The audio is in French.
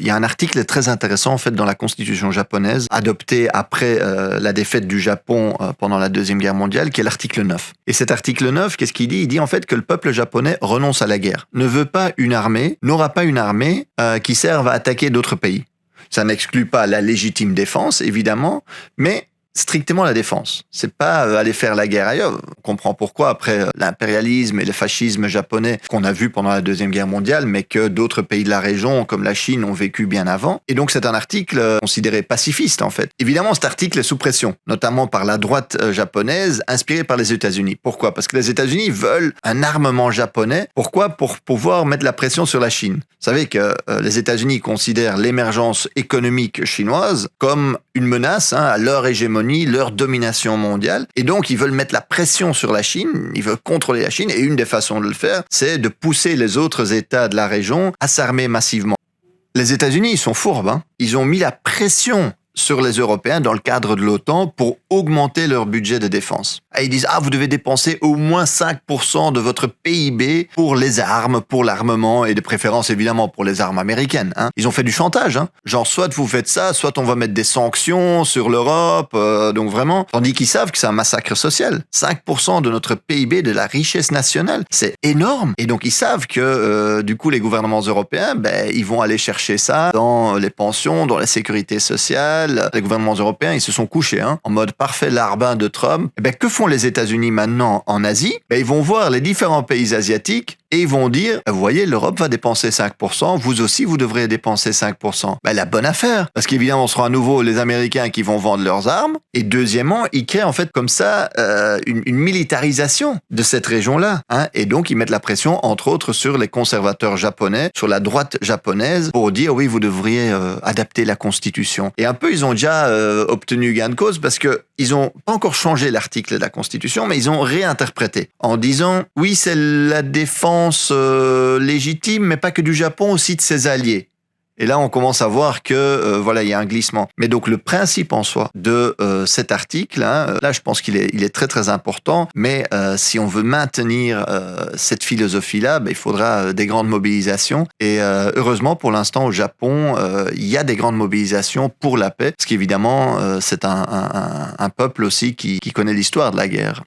Il y a un article très intéressant en fait dans la constitution japonaise, adopté après la défaite du Japon pendant la Deuxième Guerre mondiale, qui est l'article 9. Et cet article 9, qu'est-ce qu'il dit? Il dit en fait que le peuple japonais renonce à la guerre, ne veut pas une armée, n'aura pas une armée qui serve à attaquer d'autres pays. Ça n'exclut pas la légitime défense, évidemment, mais strictement la défense. C'est pas aller faire la guerre ailleurs. On comprend pourquoi après l'impérialisme et le fascisme japonais qu'on a vu pendant la Deuxième Guerre mondiale, mais que d'autres pays de la région, comme la Chine, ont vécu bien avant. Et donc c'est un article considéré pacifiste en fait. Évidemment, cet article est sous pression, notamment par la droite japonaise, inspirée par les États-Unis. Pourquoi? Parce que les États-Unis veulent un armement japonais. Pourquoi? Pour pouvoir mettre la pression sur la Chine. Vous savez que les États-Unis considèrent l'émergence économique chinoise comme une menace à leur hégémonie, leur domination mondiale. Et donc, ils veulent mettre la pression sur la Chine, ils veulent contrôler la Chine. Et une des façons de le faire, c'est de pousser les autres États de la région à s'armer massivement. Les États-Unis, ils sont fourbes. Ils ont mis la pression sur les Européens dans le cadre de l'OTAN pour augmenter leur budget de défense. Et ils disent, vous devez dépenser au moins 5% de votre PIB pour les armes, pour l'armement, et de préférence évidemment pour les armes américaines. Ils ont fait du chantage. Genre, soit vous faites ça, soit on va mettre des sanctions sur l'Europe. Donc vraiment, tandis qu'ils savent que c'est un massacre social. 5% de notre PIB, de la richesse nationale, c'est énorme. Et donc ils savent que du coup les gouvernements européens, ils vont aller chercher ça dans les pensions, dans la sécurité sociale. Les gouvernements européens, ils se sont couchés en mode parfait larbin de Trump. Que font les États-Unis maintenant en Asie? Ils vont voir les différents pays asiatiques et ils vont dire, vous voyez, l'Europe va dépenser 5%, vous aussi, vous devrez dépenser 5%. La bonne affaire, parce qu'évidemment, ce sera à nouveau les Américains qui vont vendre leurs armes. Et deuxièmement, ils créent en fait comme ça une militarisation de cette région-là. Et donc, ils mettent la pression, entre autres, sur les conservateurs japonais, sur la droite japonaise, pour dire, oui, vous devriez adapter la Constitution. Et un peu, ils ont déjà obtenu gain de cause parce que ils ont pas encore changé l'article de la Constitution, mais ils ont réinterprété en disant, oui, c'est la défense légitime, mais pas que du Japon, aussi de ses alliés. Et là, on commence à voir que il y a un glissement. Mais donc, le principe en soi de cet article, là, je pense qu'il est très, très important. Mais si on veut maintenir cette philosophie-là, il faudra des grandes mobilisations. Et heureusement, pour l'instant, au Japon, il y a des grandes mobilisations pour la paix. Parce qu'évidemment, c'est un peuple aussi qui connaît l'histoire de la guerre.